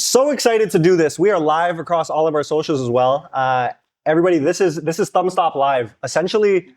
So excited to do this. We are live across all of our socials as well. Everybody, this is Thumbstop Live. Essentially,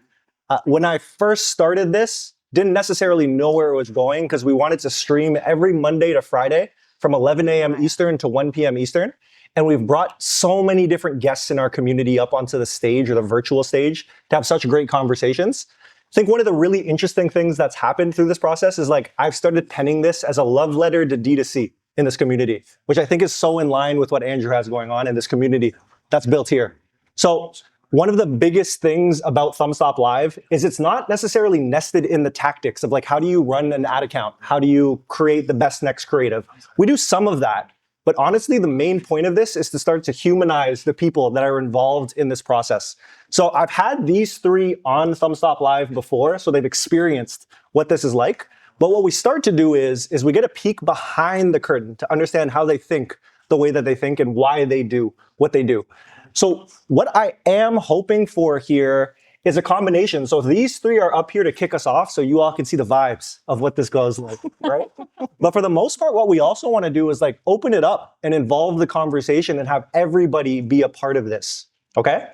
when I first started this, didn't necessarily know where it was going because we wanted to stream every Monday to Friday from 11 a.m. Eastern to 1 p.m. Eastern. And we've brought so many different guests in our community up onto the stage or the virtual stage to have such great conversations. I think one of the really interesting things that's happened through this process is like I've started penning this as a love letter to D2C in this community, which I think is so in line with what Andrew has going on in this community that's built here. So one of the biggest things about Thumbstop Live is it's not necessarily nested in the tactics of like, how do you run an ad account? How do you create the best next creative? We do some of that, but honestly, the main point of this is to start to humanize the people that are involved in this process. So I've had these three on Thumbstop Live before, so they've experienced what this is like. But what we start to do is we get a peek behind the curtain to understand how they think the way that they think and why they do what they do. So what I am hoping for here is a combination. So these three are up here to kick us off so you all can see the vibes of what this goes like, right? But for the most part, what we also want to do is like open it up and involve the conversation and have everybody be a part of this, okay?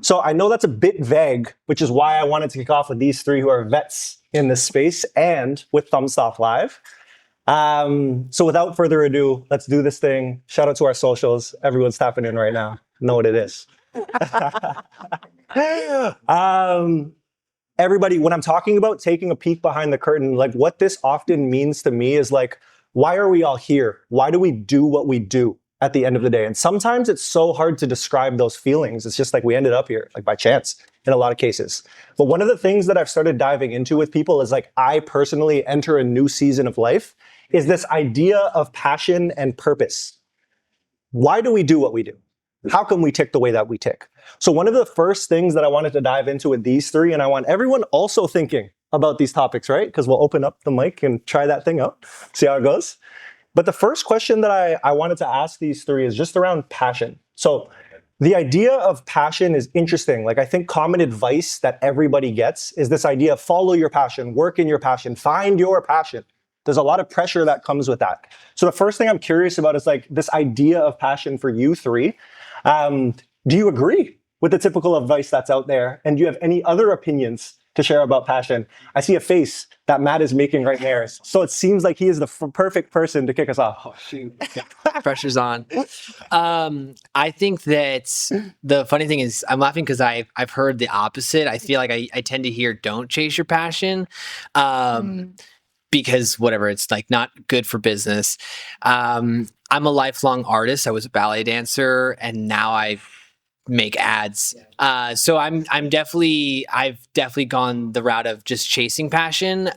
So I know that's a bit vague, which is why I wanted to kick off with these three who are vets in this space and with Thumbstop Live. So without further ado, let's do this thing. Shout out to our socials. Everyone's tapping in right now. Know what it is. Everybody, when I'm talking about taking a peek behind the curtain, like what this often means to me is like, why are we all here? Why do we do what we do at the end of the day? And sometimes it's so hard to describe those feelings. It's just like we ended up here, like by chance in a lot of cases. But one of the things that I've started diving into with people is like, I personally enter a new season of life, is this idea of passion and purpose. Why do we do what we do? How can we tick the way that we tick? So one of the first things that I wanted to dive into with these three, and I want everyone also thinking about these topics, right? Because we'll open up the mic and try that thing out, see how it goes. But the first question that I wanted to ask these three is just around passion. So the idea of passion is interesting. Like I think common advice that everybody gets is this idea of follow your passion, work in your passion, find your passion. There's a lot of pressure that comes with that. So the first thing I'm curious about is like this idea of passion for you three. Do you agree with the typical advice that's out there? And do you have any other opinions to share about passion? I see a face that Matt is making right there. So it seems like he is the perfect person to kick us off. Oh, shoot. Pressure's on. I think that the funny thing is I'm laughing because I've heard the opposite. I feel like I tend to hear don't chase your passion. Because whatever, it's like not good for business. I'm a lifelong artist. I was a ballet dancer and now I make ads. So I've definitely gone the route of just chasing passion.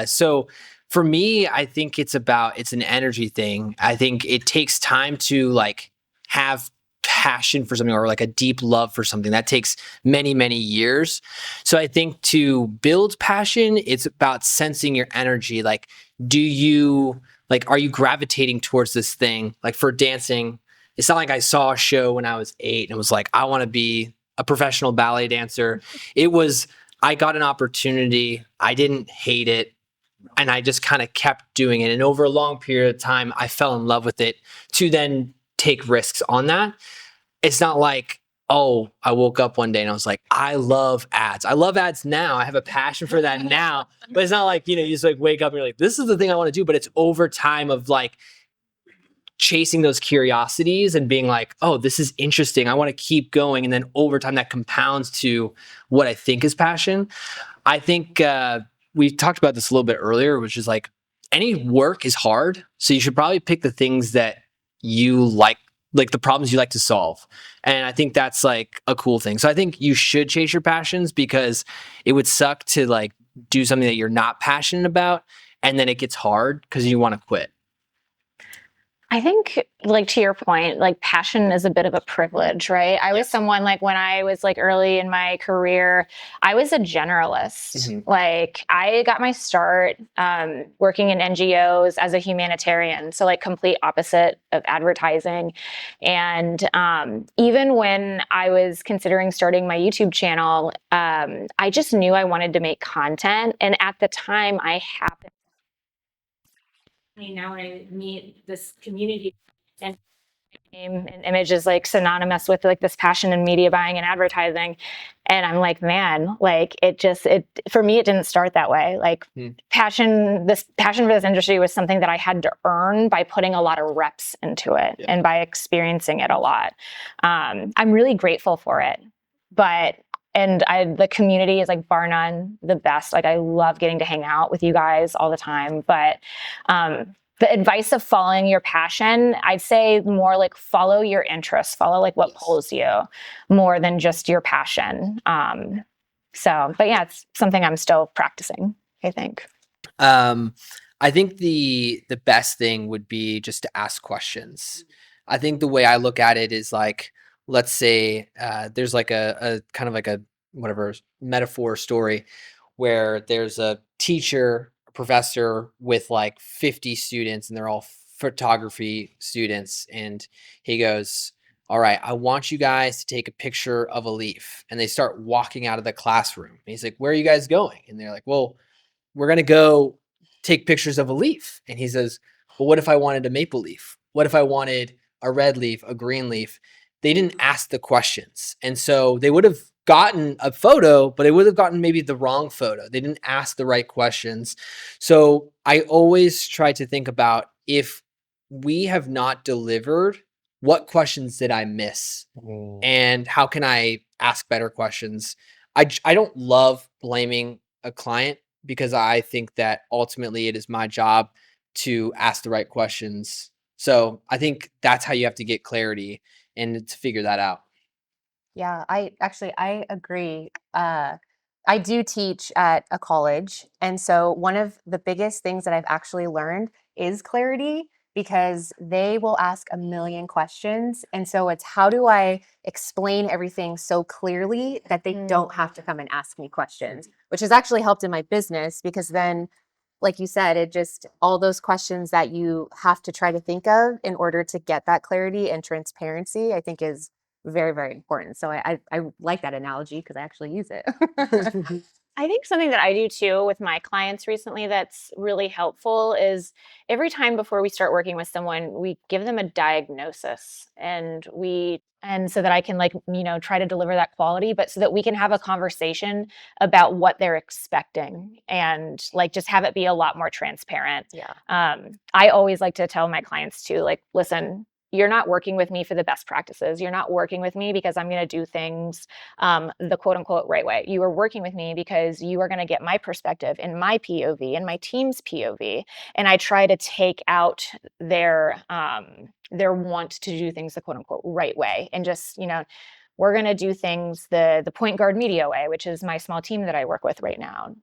So for me, I think it's an energy thing. I think it takes time to like have passion for something or like a deep love for something that takes many, many years. So I think to build passion, it's about sensing your energy. Like, are you gravitating towards this thing? Like for dancing, it's not like I saw a show when I was 8 and was like, I want to be a professional ballet dancer. It was, I got an opportunity. I didn't hate it. And I just kind of kept doing it. And over a long period of time, I fell in love with it to then take risks on that. It's not like, oh, I woke up one day and I was like, I love ads. I love ads now. I have a passion for that now. But it's not like, you just like wake up and you're like, this is the thing I want to do. But it's over time of like chasing those curiosities and being like, oh, this is interesting. I want to keep going. And then over time that compounds to what I think is passion. I think we talked about this a little bit earlier, which is like any work is hard. So you should probably pick the things that you like the problems you like to solve. And I think that's like a cool thing. So I think you should chase your passions because it would suck to like do something that you're not passionate about and then it gets hard because you want to quit. I think, like, to your point, like, passion is a bit of a privilege, right? I was someone, like, when I was, like, early in my career, I was a generalist. Mm-hmm. Like, I got my start working in NGOs as a humanitarian, so, like, complete opposite of advertising. And even when I was considering starting my YouTube channel, I just knew I wanted to make content. And at the time, I happened. Now I meet this community and name and image is like synonymous with like this passion in media buying and advertising. And I'm like, man, like it for me, it didn't start that way. Like passion for this industry was something that I had to earn by putting a lot of reps into it and by experiencing it a lot. I'm really grateful for it, the community is like bar none the best. Like I love getting to hang out with you guys all the time, but, the advice of following your passion, I'd say more like follow your interests, follow like what pulls you more than just your passion. But yeah, it's something I'm still practicing, I think. I think the best thing would be just to ask questions. I think the way I look at it is like, let's say there's like a kind of like a whatever metaphor story where there's a teacher, a professor with like 50 students and they're all photography students. And he goes, all right, I want you guys to take a picture of a leaf. And they start walking out of the classroom. And he's like, where are you guys going? And they're like, well, we're going to go take pictures of a leaf. And he says, well, what if I wanted a maple leaf? What if I wanted a red leaf, a green leaf? They didn't ask the questions. And so they would have gotten a photo, but they would have gotten maybe the wrong photo. They didn't ask the right questions. So I always try to think about, if we have not delivered, what questions did I miss? And how can I ask better questions? I don't love blaming a client, because I think that ultimately it is my job to ask the right questions. So I think that's how you have to get clarity and to figure that out. Yeah, I agree. I do teach at a college. And so one of the biggest things that I've actually learned is clarity, because they will ask a million questions. And so it's, how do I explain everything so clearly that they don't have to come and ask me questions, which has actually helped in my business, because then, like you said, it just, all those questions that you have to try to think of in order to get that clarity and transparency, I think is very, very important. So I like that analogy, because I actually use it. I think something that I do too with my clients recently that's really helpful is every time before we start working with someone, we give them a diagnosis, and so that I can like, try to deliver that quality, but so that we can have a conversation about what they're expecting and like just have it be a lot more transparent. Yeah. I always like to tell my clients too, like, listen, you're not working with me for the best practices. You're not working with me because I'm going to do things the quote unquote right way. You are working with me because you are going to get my perspective and my POV and my team's POV. And I try to take out their want to do things the quote unquote right way, and just, we're going to do things the point guard media way, which is my small team that I work with right now.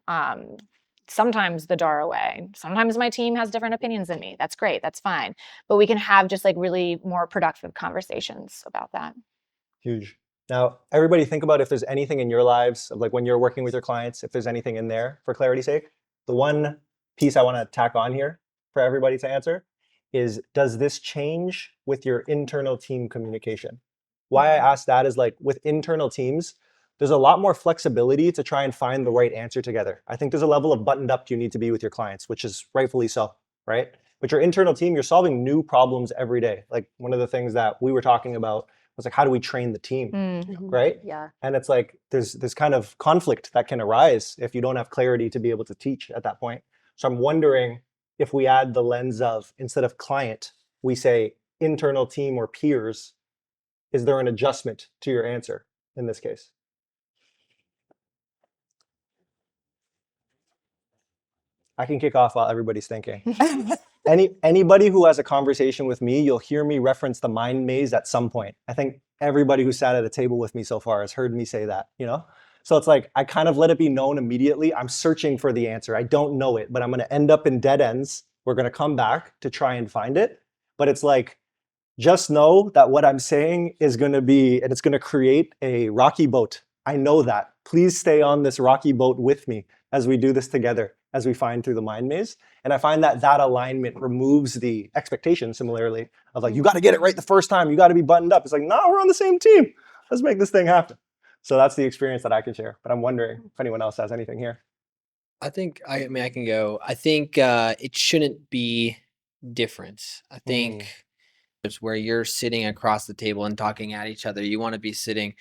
Sometimes the Dara way. Sometimes my team has different opinions than me. That's great. That's fine. But we can have just like really more productive conversations about that. Huge. Now, everybody think about if there's anything in your lives, of like when you're working with your clients, if there's anything in there for clarity's sake. The one piece I want to tack on here for everybody to answer is, does this change with your internal team communication? Why I ask that is, like, with internal teams, there's a lot more flexibility to try and find the right answer together. I think there's a level of buttoned up you need to be with your clients, which is rightfully so, right? But your internal team, you're solving new problems every day. Like one of the things that we were talking about was like, how do we train the team, right? Yeah. And it's like, there's this kind of conflict that can arise if you don't have clarity to be able to teach at that point. So I'm wondering if we add the lens of, instead of client, we say internal team or peers, is there an adjustment to your answer in this case? I can kick off while everybody's thinking. Anybody who has a conversation with me, you'll hear me reference the mind maze at some point. I think everybody who sat at a table with me so far has heard me say that, So it's like, I kind of let it be known immediately. I'm searching for the answer. I don't know it, but I'm going to end up in dead ends. We're going to come back to try and find it. But it's like, just know that what I'm saying is going to be, and it's going to create a rocky boat. I know that. Please stay on this rocky boat with me as we do this together, as we find through the mind maze. And I find that that alignment removes the expectation, similarly, of like, you got to get it right the first time. You got to be buttoned up. It's like, no, we're on the same team. Let's make this thing happen. So that's the experience that I can share. But I'm wondering if anyone else has anything here. I think, I can go. I think it shouldn't be different. I think where you're sitting across the table and talking at each other. You want to be sitting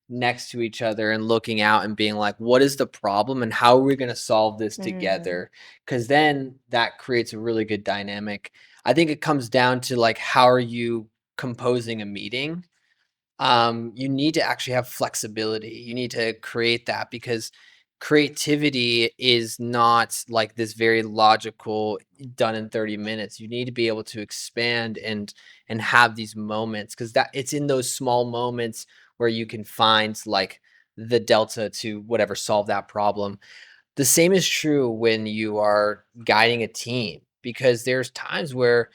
next to each other and looking out and being like, what is the problem and how are we going to solve this together? Because then that creates a really good dynamic. I think it comes down to like, how are you composing a meeting? You need to actually have flexibility. You need to create that, because creativity is not like this very logical done in 30 minutes. You need to be able to expand and have these moments, because that it's in those small moments where you can find like the delta to whatever solve that problem. The same is true when you are guiding a team, because there's times where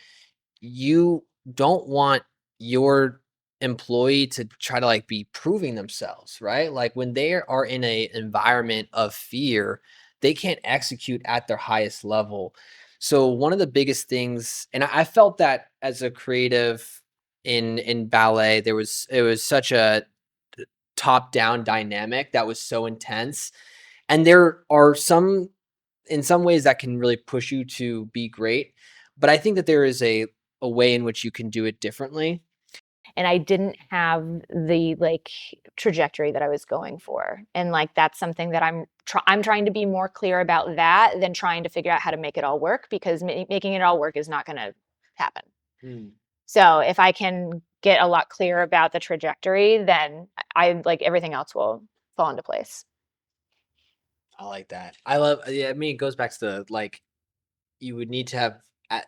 you don't want your employee to try to like be proving themselves, right? Like when they are in a environment of fear, they can't execute at their highest level. So one of the biggest things, and I felt that as a creative in ballet, it was such a top down dynamic that was so intense, and there are some in some ways that can really push you to be great, but I think that there is a way in which you can do it differently. And I didn't have the like trajectory that I was going for. And like that's something that I'm trying to be more clear about that than trying to figure out how to make it all work, because making it all work is not going to happen. So if I can get a lot clearer about the trajectory, then I like everything else will fall into place. I like that. I love, yeah, I mean, it goes back to the like, you would need to have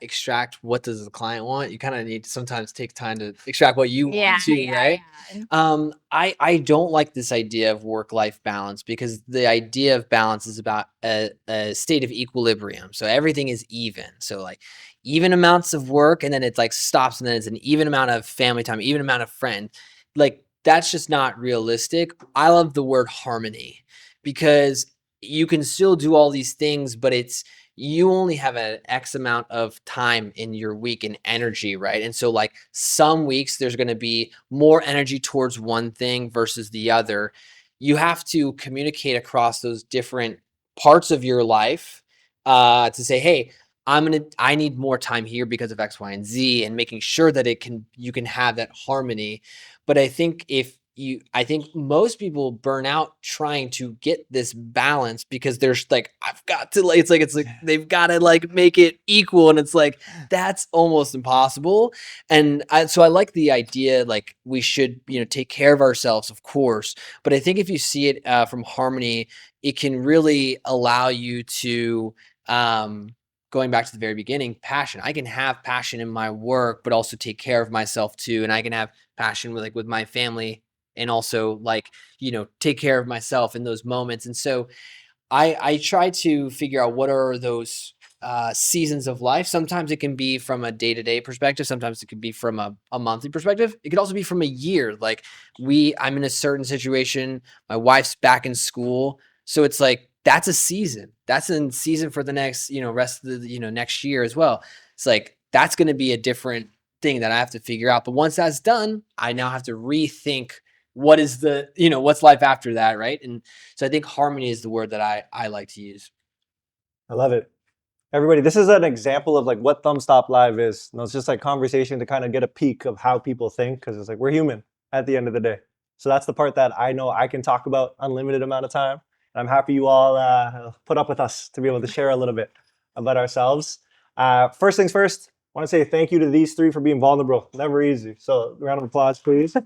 extract what does the client want. You kind of need to sometimes take time to extract what you want to, right? Yeah. I don't like this idea of work-life balance, because the idea of balance is about a state of equilibrium. So everything is even. So like even amounts of work, and then it like stops, and then it's an even amount of family time, even amount of friend. Like that's just not realistic. I love the word harmony, because you can still do all these things, but it's you only have an X amount of time in your week and energy, right? And so like some weeks there's going to be more energy towards one thing versus the other. You have to communicate across those different parts of your life to say, hey, I need more time here because of X, Y, and Z, and making sure that you can have that harmony. But I think I think most people burn out trying to get this balance, because there's like, I've got to like, it's like they've got to like make it equal. And it's like, that's almost impossible. And so I like the idea, like we should, take care of ourselves, of course. But I think if you see it from harmony, it can really allow you to, going back to the very beginning, passion. I can have passion in my work, but also take care of myself too. And I can have passion with my family, and also like, take care of myself in those moments. And so I try to figure out what are those seasons of life. Sometimes it can be from a day-to-day perspective. Sometimes it could be from a monthly perspective. It could also be from a year. Like I'm in a certain situation. My wife's back in school. So it's like, that's a season. That's a season for the next, rest of the, next year as well. It's like, that's going to be a different thing that I have to figure out. But once that's done, I now have to rethink what is what's life after that, right? And so I think harmony is the word that I like to use. I love it. Everybody, this is an example of like what Thumbstop Live is. It's just like conversation to kind of get a peek of how people think, because it's like we're human at the end of the day. So that's the part that I know I can talk about unlimited amount of time. And I'm happy you all put up with us to be able to share a little bit about ourselves. First things first, I want to say thank you to these three for being vulnerable. Never easy. So round of applause, please.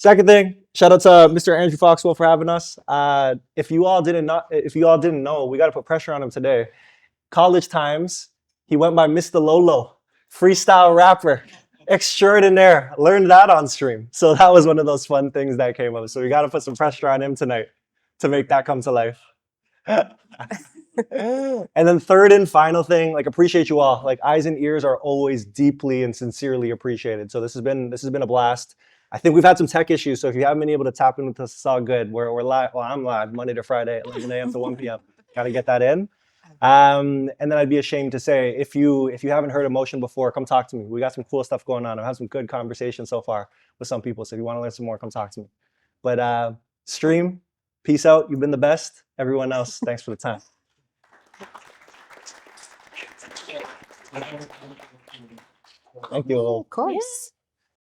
Second thing, shout out to Mr. Andrew Foxwell for having us. If you all didn't know, we got to put pressure on him today. College times, he went by Mr. Lolo, freestyle rapper extraordinaire. Learned that on stream. So that was one of those fun things that came up. So we got to put some pressure on him tonight to make that come to life. And then third and final thing, like appreciate you all. Like eyes and ears are always deeply and sincerely appreciated. So this has been a blast. I think we've had some tech issues, so if you haven't been able to tap in with us, it's all good. We're live. Well, I'm live Monday to Friday, 11 a.m. to 1 p.m. Got to get that in. And then I'd be ashamed to say, if you haven't heard Emotion before, come talk to me. We got some cool stuff going on. I've had some good conversations so far with some people. So if you want to learn some more, come talk to me. But stream, peace out. You've been the best. Everyone else, thanks for the time. Thank you. Of course.